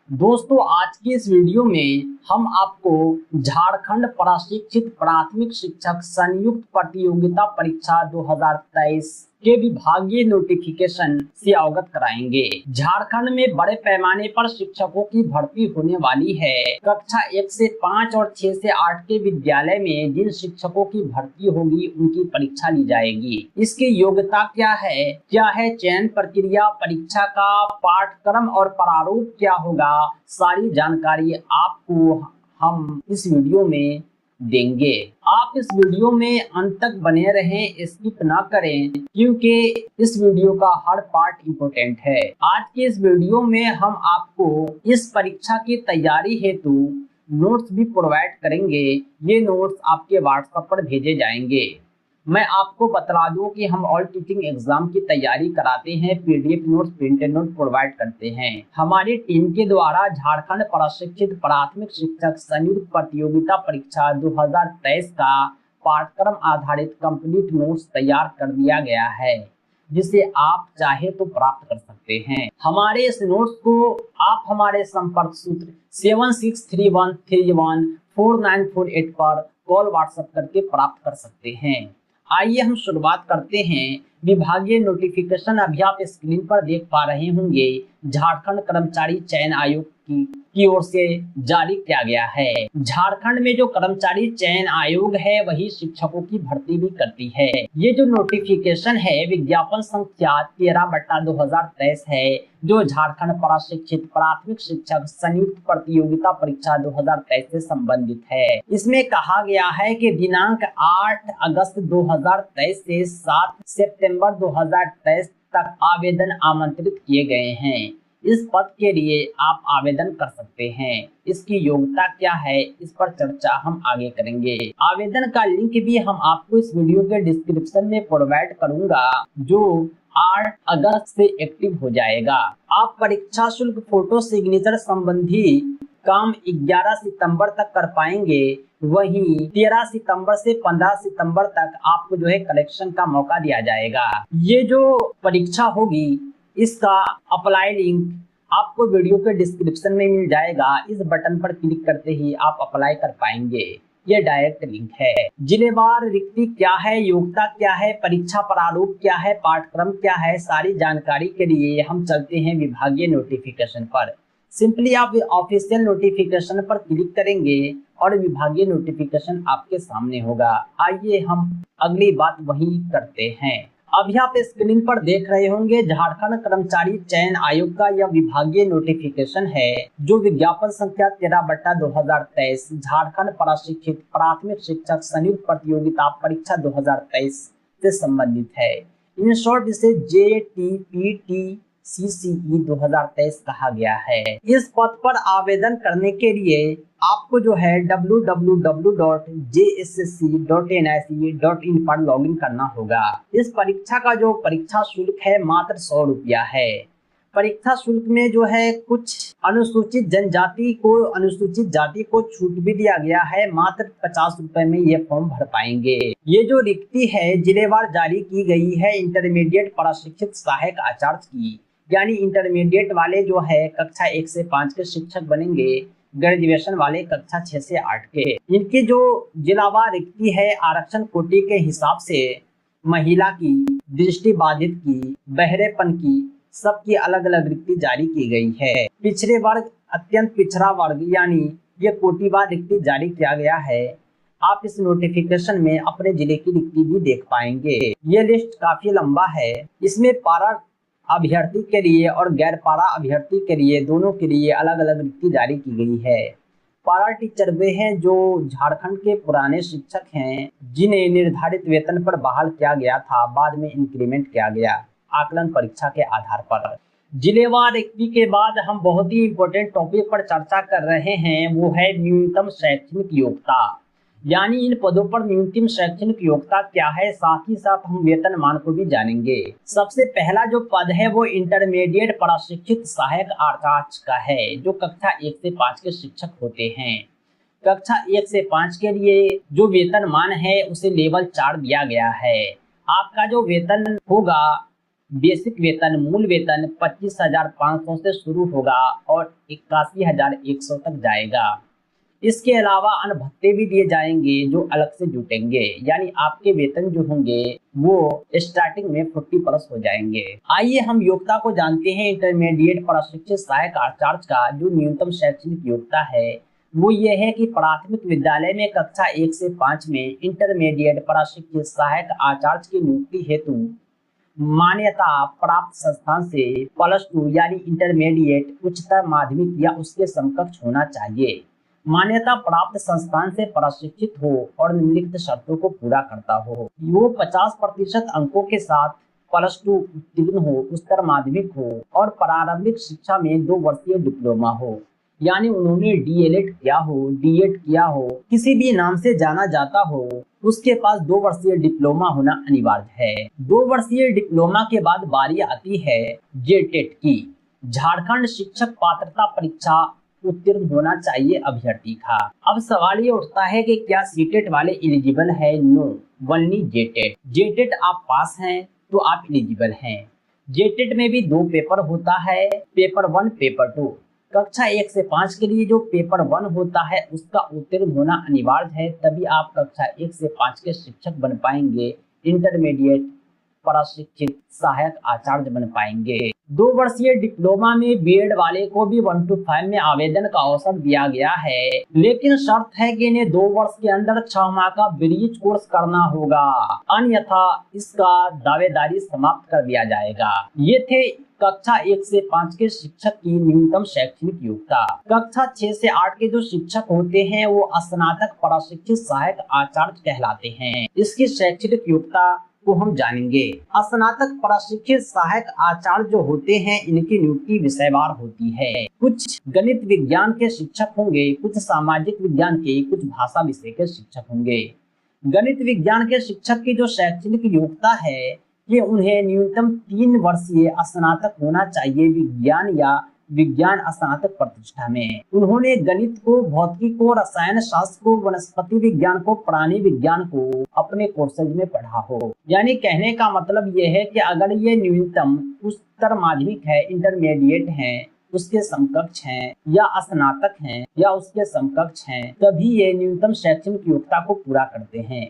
दोस्तों, आज की इस वीडियो में हम आपको झारखंड प्रशिक्षित प्राथमिक शिक्षक संयुक्त प्रतियोगिता परीक्षा 2023 के विभागीय नोटिफिकेशन से अवगत कराएंगे। झारखंड में बड़े पैमाने पर शिक्षकों की भर्ती होने वाली है। कक्षा 1 से 5 और 6 से 8 के विद्यालय में जिन शिक्षकों की भर्ती होगी उनकी परीक्षा ली जाएगी। इसकी योग्यता क्या है चयन प्रक्रिया, परीक्षा का पाठ्यक्रम और प्रारूप क्या होगा, सारी जानकारी आपको हम इस वीडियो में देंगे। आप इस वीडियो में अंत तक बने रहें, स्किप ना करें, क्योंकि इस वीडियो का हर पार्ट इम्पोर्टेंट है। आज के इस वीडियो में हम आपको इस परीक्षा की तैयारी हेतु नोट्स भी प्रोवाइड करेंगे। ये नोट्स आपके व्हाट्सएप पर भेजे जाएंगे। मैं आपको बता दूं कि हम ऑल टीचिंग एग्जाम की तैयारी कराते हैं, PDF notes, printed note provide करते हैं। हमारी टीम के द्वारा झारखंड प्रशिक्षित प्राथमिक शिक्षक संयुक्त प्रतियोगिता परीक्षा 2023 का पाठ्यक्रम आधारित कंप्लीट नोट्स तैयार कर दिया गया है, जिसे आप चाहे तो प्राप्त कर सकते हैं। हमारे इस नोट्स को आप हमारे संपर्क सूत्र 7631314948 पर कॉल व्हाट्सएप करके प्राप्त कर सकते हैं। आइए हम शुरुआत करते हैं। विभागीय नोटिफिकेशन अभी आप स्क्रीन पर देख पा रहे होंगे। झारखंड कर्मचारी चयन आयोग की ओर से जारी किया गया है। झारखंड में जो कर्मचारी चयन आयोग है वही शिक्षकों की भर्ती भी करती है। ये जो नोटिफिकेशन है विज्ञापन संख्या 13/2023 है, जो झारखंड प्रशिक्षित प्राथमिक शिक्षक संयुक्त प्रतियोगिता परीक्षा 2023 से संबंधित है। इसमें कहा गया है कि दिनांक 8 अगस्त 2023 से 7 सितंबर 2023 तक आवेदन आमंत्रित किए गए हैं। इस पद के लिए आप आवेदन कर सकते हैं। इसकी योग्यता क्या है, इस पर चर्चा हम आगे करेंगे। आवेदन का लिंक भी हम आपको इस वीडियो के डिस्क्रिप्शन में प्रोवाइड करूंगा, जो 8 अगस्त से एक्टिव हो जाएगा। आप परीक्षा शुल्क, फोटो सिग्नेचर संबंधी काम 11 सितंबर तक कर पाएंगे। वहीं 13 सितंबर से 15 सितंबर तक आपको जो है कलेक्शन का मौका दिया जाएगा। ये जो परीक्षा होगी इसका अप्लाई लिंक आपको वीडियो के डिस्क्रिप्शन में मिल जाएगा। इस बटन पर क्लिक करते ही आप अप्लाई कर पाएंगे। ये डायरेक्ट लिंक है। जिलेवार रिक्ति क्या है, योग्यता क्या है, परीक्षा प्रारूप क्या है, पाठ्यक्रम क्या है, सारी जानकारी के लिए हम चलते हैं विभागीय नोटिफिकेशन पर। सिंपली आप ऑफिशियल नोटिफिकेशन पर क्लिक करेंगे और विभागीय नोटिफिकेशन आपके सामने होगा। आइए हम अगली बात वही करते हैं। अभी आप स्क्रीन पर देख रहे होंगे झारखंड कर्मचारी चयन आयोग का यह विभागीय नोटिफिकेशन है, जो विज्ञापन संख्या 13/2023 झारखंड प्रशिक्षित प्राथमिक शिक्षक संयुक्त प्रतियोगिता परीक्षा 2023 से संबंधित है। इन शॉर्ट इसे JTPTCCE 2023 कहा गया है। इस पद पर आवेदन करने के लिए आपको जो है www.jssc.nic.in पर लॉगिन करना होगा। इस परीक्षा का जो परीक्षा शुल्क है मात्र 100 रुपया है। परीक्षा शुल्क में जो है कुछ अनुसूचित जाति को छूट भी दिया गया है। मात्र 50 रुपए में ये फॉर्म भर पाएंगे। ये जो रिक्ति है जिलेवार जारी की गई है इंटरमीडिएट प्रशिक्षित सहायक आचार्य की, यानी इंटरमीडिएट वाले जो है कक्षा 1 से 5 के शिक्षक बनेंगे, ग्रेजुएशन वाले कक्षा 6 से 8 के। इनकी जो जिलावार रिक्ति है आरक्षण कोटि के हिसाब से महिला की, दृष्टिबाधित की, बहरेपन की, सबकी अलग अलग रिक्ति जारी की गई है। पिछड़े वर्ग, अत्यंत पिछड़ा वर्ग, यानी ये कोटिवार रिक्ति जारी किया गया है। आप इस नोटिफिकेशन में अपने जिले की रिक्ति भी देख पाएंगे। ये लिस्ट काफी लंबा है। इसमें पारा अभ्यर्थी के लिए और गैर पारा अभ्यर्थी के लिए, दोनों के लिए अलग अलग रिक्ति जारी की गई है। पारा टीचर वे हैं जो झारखंड के पुराने शिक्षक हैं, जिन्हें निर्धारित वेतन पर बहाल किया गया था, बाद में इंक्रीमेंट किया गया आकलन परीक्षा के आधार पर। जिलेवार रिक्ति के बाद हम बहुत ही इंपॉर्टेंट टॉपिक पर चर्चा कर रहे हैं, वो है न्यूनतम शैक्षणिक योग्यता। यानी इन पदों पर न्यूनतम शैक्षणिक योग्यता क्या है, साथ ही साथ हम वेतनमान को भी जानेंगे। सबसे पहला जो पद है वो इंटरमीडिएट प्रशिक्षित सहायक आचार्य का है, जो कक्षा 1 से 5 के शिक्षक होते हैं। कक्षा 1 से 5 के लिए जो वेतनमान है उसे लेवल 4 दिया गया है। आपका जो वेतन होगा बेसिक वेतन मूल वेतन 25,500 से शुरू होगा और 81,100 तक जाएगा। इसके अलावा अन्य भत्ते भी दिए जाएंगे जो अलग से जुटेंगे, यानी आपके वेतन जो होंगे वो स्टार्टिंग में 40+ हो जाएंगे। आइए हम योग्यता को जानते हैं। इंटरमीडिएट प्रशिक्षित सहायक आचार्य का जो न्यूनतम शैक्षणिक योग्यता है वो ये है कि प्राथमिक विद्यालय में कक्षा 1 से 5 में इंटरमीडिएट प्रशिक्षित सहायक आचार्य की नियुक्ति हेतु मान्यता प्राप्त संस्थान से +2 यानी इंटरमीडिएट उच्चतर माध्यमिक या उसके समकक्ष होना चाहिए। मान्यता प्राप्त संस्थान से प्रशिक्षित हो और निम्नलिखित शर्तों को पूरा करता हो। वो 50% अंकों के साथ +2 उत्तीर्ण हो, उच्चतर माध्यमिक हो और प्रारंभिक शिक्षा में 2 वर्षीय डिप्लोमा हो, यानी उन्होंने DLED किया हो, D.Ed किया हो, किसी भी नाम से जाना जाता हो, उसके पास 2 वर्षीय डिप्लोमा होना अनिवार्य है। 2 वर्षीय डिप्लोमा के बाद बारी आती है JTET की। झारखंड शिक्षक पात्रता परीक्षा उत्तीर्ण होना चाहिए अभ्यर्थी का। अब सवाल ये उठता है कि क्या CTET वाले एलिजिबल है? No, only JTET। JTET आप पास हैं तो आप एलिजिबल हैं। JTET में भी 2 पेपर होता है, पेपर 1 पेपर 2। कक्षा 1 से 5 के लिए जो पेपर 1 होता है उसका उत्तीर्ण होना अनिवार्य है, तभी आप कक्षा 1 से 5 के शिक्षक बन पाएंगे, इंटरमीडिएट प्रशिक्षित सहायक आचार्य बन पाएंगे। 2 वर्षीय डिप्लोमा में B.Ed वाले को भी 1 to 5 में आवेदन का अवसर दिया गया है, लेकिन शर्त है कि इन्हें 2 वर्ष के अंदर 6 माह का ब्रिज कोर्स करना होगा, अन्यथा इसका दावेदारी समाप्त कर दिया जाएगा। ये थे कक्षा 1 से 5 के शिक्षक की न्यूनतम शैक्षणिक योग्यता। कक्षा 6 से 8 के जो शिक्षक होते हैं वो स्नातक प्रशिक्षित सहायक आचार्य कहलाते हैं। इसकी शैक्षणिक योग्यता को हम जानेंगे। स्नातक प्रशिक्षित सहायक आचार्य जो होते हैं इनकी नियुक्ति विषयवार होती है। कुछ गणित विज्ञान के शिक्षक होंगे, कुछ सामाजिक विज्ञान के, कुछ भाषा विषय के शिक्षक होंगे। गणित विज्ञान के शिक्षक की जो शैक्षणिक योग्यता है ये उन्हें न्यूनतम 3 वर्षीय स्नातक होना चाहिए विज्ञान या विज्ञान स्नातक प्रतिष्ठा में। उन्होंने गणित को, भौतिकी को, रसायन शास्त्र को, वनस्पति विज्ञान को, प्राणी विज्ञान को अपने कोर्सेज में पढ़ा हो। यानी कहने का मतलब ये है कि अगर ये न्यूनतम उच्चतर माध्यमिक है, इंटरमीडिएट है, उसके समकक्ष हैं या स्नातक हैं या उसके समकक्ष हैं, तभी ये न्यूनतम शैक्षणिक योग्यता को पूरा करते हैं।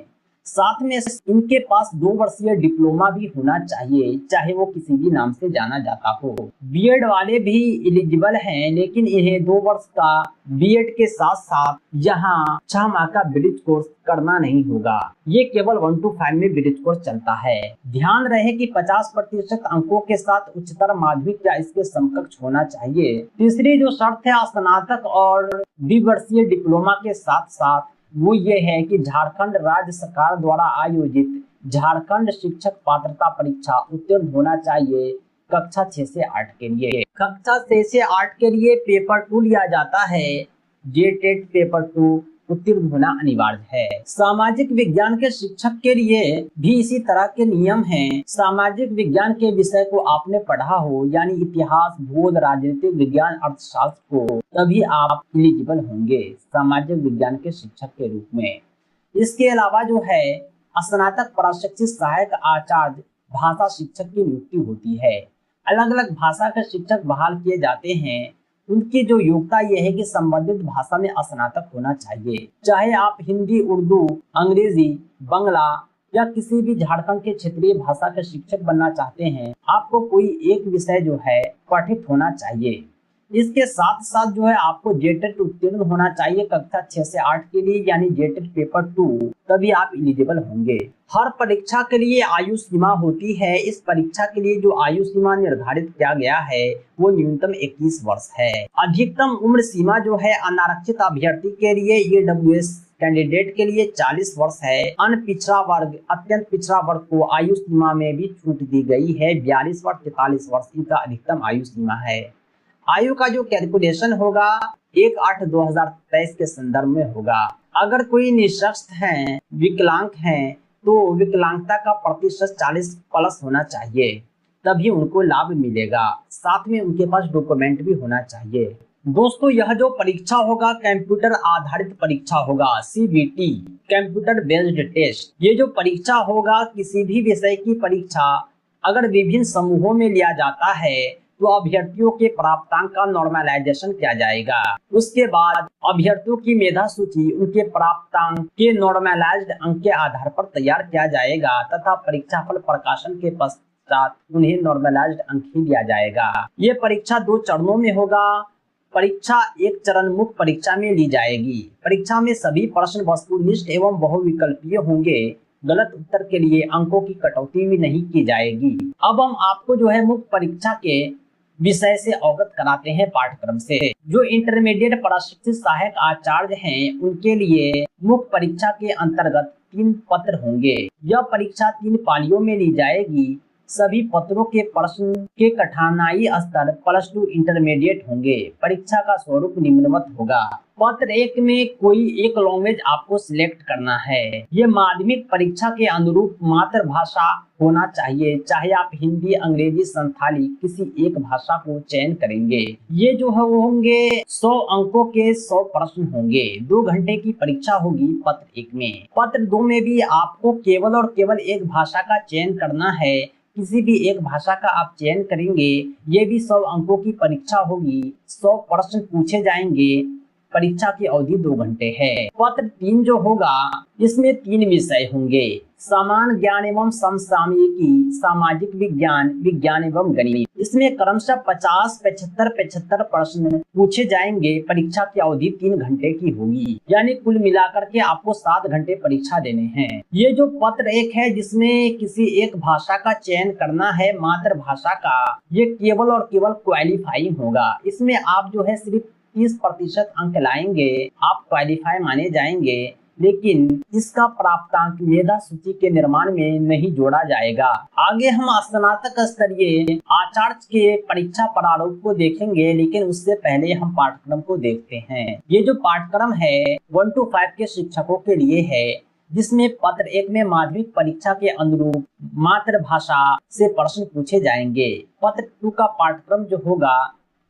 साथ में इनके पास 2 वर्षीय डिप्लोमा भी होना चाहिए, चाहे वो किसी भी नाम से जाना जाता हो। B.Ed वाले भी एलिजिबल हैं, लेकिन इन्हें 2 वर्ष का B.Ed के साथ साथ यहाँ 6 माह का ब्रिज कोर्स करना नहीं होगा। ये केवल 1 to 5 में ब्रिज कोर्स चलता है। ध्यान रहे कि 50% अंकों के साथ उच्चतर माध्यमिक या इसके समकक्ष होना चाहिए। तीसरी जो शर्त है स्नातक और द्विवर्षीय डिप्लोमा के साथ साथ वो ये है कि झारखंड राज्य सरकार द्वारा आयोजित झारखंड शिक्षक पात्रता परीक्षा उत्तीर्ण होना चाहिए कक्षा 6 से 8 के लिए। कक्षा 6 से 8 के लिए पेपर 2 लिया जाता है। JTET पेपर 2 उत्तीर्ण होना अनिवार्य है। सामाजिक विज्ञान के शिक्षक के लिए भी इसी तरह के नियम हैं। सामाजिक विज्ञान के विषय को आपने पढ़ा हो, यानी इतिहास, भूगोल, राजनीतिक विज्ञान, अर्थशास्त्र को, तभी आप एलिजिबल होंगे सामाजिक विज्ञान के शिक्षक के रूप में। इसके अलावा जो है स्नातक प्रशिक्षित सहायक आचार्य भाषा शिक्षक की नियुक्ति होती है। अलग अलग भाषा के शिक्षक बहाल किए जाते हैं। उनकी जो योग्यता यह है कि संबंधित भाषा में स्नातक होना चाहिए, चाहे आप हिंदी, उर्दू, अंग्रेजी, बंगला या किसी भी झारखंड के क्षेत्रीय भाषा के शिक्षक बनना चाहते हैं, आपको कोई एक विषय जो है पठित होना चाहिए। इसके साथ साथ जो है आपको JTET उत्तीर्ण होना चाहिए कक्षा 6 से 8 के लिए, यानी JTET पेपर 2, तभी आप एलिजिबल होंगे। हर परीक्षा के लिए आयु सीमा होती है। इस परीक्षा के लिए जो आयु सीमा निर्धारित किया गया है वो न्यूनतम 21 वर्ष है। अधिकतम उम्र सीमा जो है अनारक्षित अभ्यर्थी के लिए EWS कैंडिडेट के लिए 40 वर्ष है। अन्य पिछड़ा वर्ग, अत्यंत पिछड़ा वर्ग को आयु सीमा में भी छूट दी गई है। 42 वर्ष, 43 वर्ष इनका अधिकतम आयु सीमा है। आयु का जो कैलकुलेशन होगा 1/8/2023 के संदर्भ में होगा। अगर कोई निःशक्त हैं, विकलांग हैं, तो विकलांगता का प्रतिशत 40+ होना चाहिए, तभी उनको लाभ मिलेगा। साथ में उनके पास डॉक्यूमेंट भी होना चाहिए। दोस्तों, यह जो परीक्षा होगा कंप्यूटर आधारित परीक्षा होगा, CBT, कंप्यूटर बेस्ड टेस्ट। ये जो परीक्षा होगा किसी भी विषय की परीक्षा अगर विभिन्न समूहों में लिया जाता है तो अभ्यर्थियों के प्राप्तांक का नॉर्मलाइजेशन किया जाएगा। उसके बाद अभ्यर्थियों की मेधा सूची उनके प्राप्तांक के नॉर्मलाइज्ड अंक के आधार पर तैयार किया जाएगा तथा परीक्षाफल प्रकाशन के पश्चात उन्हें नॉर्मलाइज्ड अंक ही दिया जाएगा। ये परीक्षा 2 चरणों में होगा। परीक्षा एक चरण मुक्त परीक्षा में ली जाएगी। परीक्षा में सभी प्रश्न वस्तुनिष्ठ एवं बहुविकल्पीय होंगे। गलत उत्तर के लिए अंकों की कटौती भी नहीं की जाएगी। अब हम आपको जो है मुक्त परीक्षा के विषय से अवगत कराते हैं पाठ्यक्रम से। जो इंटरमीडिएट प्रशिक्षित सहायक आचार्य हैं उनके लिए मुक्त परीक्षा के अंतर्गत 3 पत्र होंगे। यह परीक्षा 3 पालियों में ली जाएगी। सभी पत्रों के प्रश्न के कठिनाई स्तर +2 इंटरमीडिएट होंगे। परीक्षा का स्वरूप निम्नवत होगा। पत्र 1 में कोई एक लैंग्वेज आपको सिलेक्ट करना है। ये माध्यमिक परीक्षा के अनुरूप मातृभाषा होना चाहिए, चाहे आप हिंदी, अंग्रेजी, संथाली किसी एक भाषा को चयन करेंगे। ये जो है वो होंगे 100 अंकों के 100 प्रश्न होंगे। 2 घंटे की परीक्षा होगी पत्र 1 में। पत्र 2 में भी आपको केवल और केवल एक भाषा का चयन करना है। किसी भी एक भाषा का आप चयन करेंगे। ये भी 100 अंकों की परीक्षा होगी। 100 प्रश्न पूछे जाएंगे। परीक्षा की अवधि 2 घंटे है। पत्र 3 जो होगा इसमें 3 विषय होंगे। सामान्य ज्ञान एवं समसामयिकी, सामाजिक विज्ञान, विज्ञान एवं गणित। इसमें क्रमशः 50, 75, 75 प्रश्न पूछे जाएंगे। परीक्षा की अवधि 3 घंटे की होगी, यानी कुल मिलाकर के आपको 7 घंटे परीक्षा देने हैं। ये जो पत्र 1 है जिसमें किसी एक भाषा का चयन करना है, मातृभाषा का, ये केवल और केवल क्वालिफाइंग होगा। इसमें आप जो है सिर्फ 30% अंक लाएंगे, आप क्वालिफाई माने जाएंगे, लेकिन इसका प्राप्तांक मेधा सूची के निर्माण में नहीं जोड़ा जाएगा। आगे हम स्नातक स्तरीय आचार्य के परीक्षा प्रारूप को देखेंगे, लेकिन उससे पहले हम पाठ्यक्रम को देखते हैं। ये जो पाठ्यक्रम है 1 to 5 के शिक्षकों के लिए है, जिसमें पत्र 1 में माध्यमिक परीक्षा के अनुरूप मातृभाषा से प्रश्न पूछे जाएंगे। पत्र 2 का पाठ्यक्रम जो होगा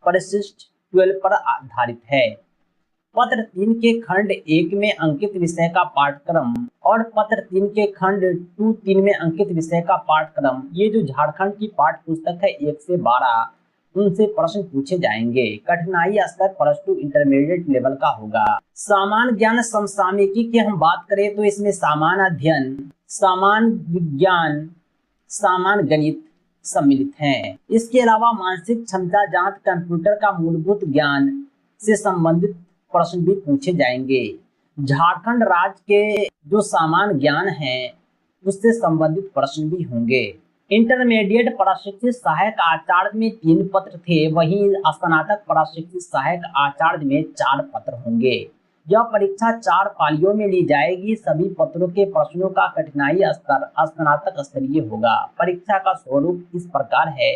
परिशिष्ट 12 पर आधारित है। पत्र 3 के खंड 1 में अंकित विषय का पाठ्यक्रम और पत्र 3 के खंड 2-3 में अंकित विषय का पाठ्यक्रम, ये जो झारखंड की पाठ्य पुस्तक है 1 से 12, उनसे प्रश्न पूछे जाएंगे। कठिनाई स्तर +2 इंटरमीडिएट लेवल का होगा। सामान्य ज्ञान समसामयिकी की हम बात करें तो इसमें सामान्य अध्ययन, सामान्य विज्ञान, सामान्य गणित सम्मिलित हैं। इसके अलावा मानसिक क्षमता जांच, कंप्यूटर का मूलभूत ज्ञान से संबंधित प्रश्न भी पूछे जाएंगे। झारखंड राज्य के जो सामान्य ज्ञान है उससे संबंधित प्रश्न भी होंगे। इंटरमीडिएट प्रशिक्षित सहायक आचार्य में 3 पत्र थे, वहीं स्नातक प्रशिक्षित सहायक आचार्य में 4 पत्र होंगे। यह परीक्षा 4 पालियों में ली जाएगी। सभी पत्रों के प्रश्नों का कठिनाई स्तर स्नातक स्तरीय होगा। परीक्षा का स्वरूप इस प्रकार है।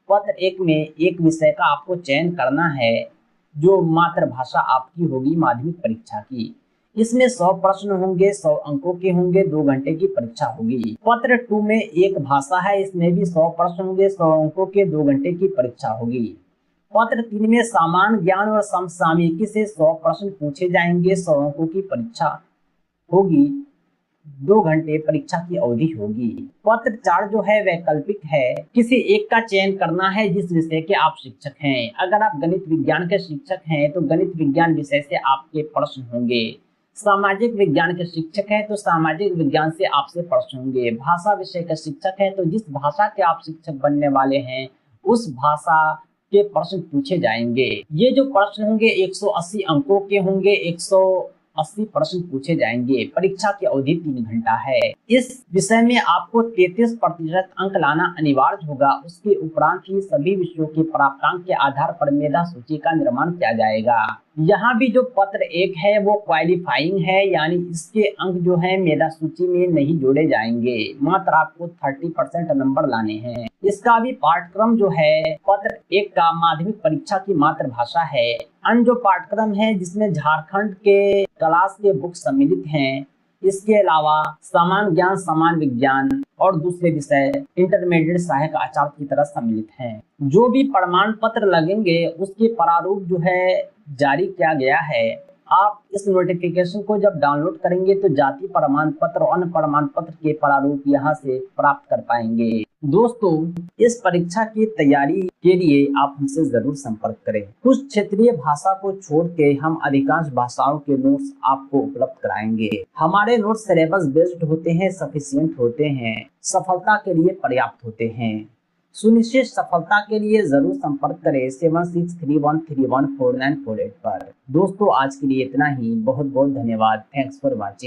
पत्र 1 में एक विषय का आपको चयन करना है, जो मातृभाषा आपकी होगी माध्यमिक परीक्षा की। इसमें 100 प्रश्न होंगे, 100 अंकों के होंगे। 2 घंटे की परीक्षा होगी। पत्र 2 में एक भाषा है, इसमें भी 100 प्रश्न होंगे, 100 अंकों के, 2 घंटे की परीक्षा होगी। पत्र 3 में सामान्य ज्ञान और समसामयिकी से 100 प्रश्न पूछे जाएंगे, 100 अंकों की परीक्षा होगी। 2 घंटे परीक्षा की अवधि होगी। पत्र 4 जो है वैकल्पिक है, किसी एक का चयन करना है जिस विषय के आप शिक्षक हैं। अगर आप गणित विज्ञान के शिक्षक हैं तो गणित विज्ञान विषय से आपके प्रश्न होंगे। सामाजिक विज्ञान के शिक्षक हैं तो सामाजिक विज्ञान से आपसे प्रश्न होंगे। भाषा विषय के शिक्षक हैं तो जिस भाषा के आप शिक्षक बनने वाले हैं उस भाषा के प्रश्न पूछे जाएंगे। ये जो प्रश्न होंगे 180 अंकों के होंगे, 180 प्रश्न पूछे जाएंगे। परीक्षा की अवधि 3 घंटा है। इस विषय में आपको 33% अंक लाना अनिवार्य होगा। उसके उपरांत ही सभी विषयों के प्राप्तांक के आधार पर मेधा सूची का निर्माण किया जाएगा। यहाँ भी जो पत्र 1 है वो क्वालिफाइंग है, यानी इसके अंक जो है मेधा सूची में नहीं जोड़े जाएंगे। मात्र आपको 30% नंबर लाने हैं। इसका भी पाठ्यक्रम जो है पत्र 1 का माध्यमिक परीक्षा की मातृभाषा है। अन्य जो पाठ्यक्रम है जिसमें झारखंड के क्लास के बुक सम्मिलित हैं, इसके अलावा सामान्य ज्ञान, सामान्य विज्ञान और दूसरे विषय इंटरमीडिएट सहायक आचार्य की तरह सम्मिलित हैं। जो भी प्रमाण पत्र लगेंगे उसके प्रारूप जो है जारी किया गया है। आप इस नोटिफिकेशन को जब डाउनलोड करेंगे तो जाति प्रमाण पत्र और अन्य प्रमाण पत्र के प्रारूप यहाँ से प्राप्त कर पाएंगे। दोस्तों, इस परीक्षा की तैयारी के लिए आप हमसे जरूर संपर्क करें। कुछ क्षेत्रीय भाषा को छोड़ के हम अधिकांश भाषाओं के नोट्स आपको उपलब्ध कराएंगे। हमारे नोट्स सिलेबस बेस्ड होते हैं, सफिशिएंट होते हैं, सफलता के लिए पर्याप्त होते हैं। सुनिश्चित सफलता के लिए जरूर संपर्क करें 7631314948 पर। दोस्तों, आज के लिए इतना ही। बहुत बहुत धन्यवाद। Thanks for watching.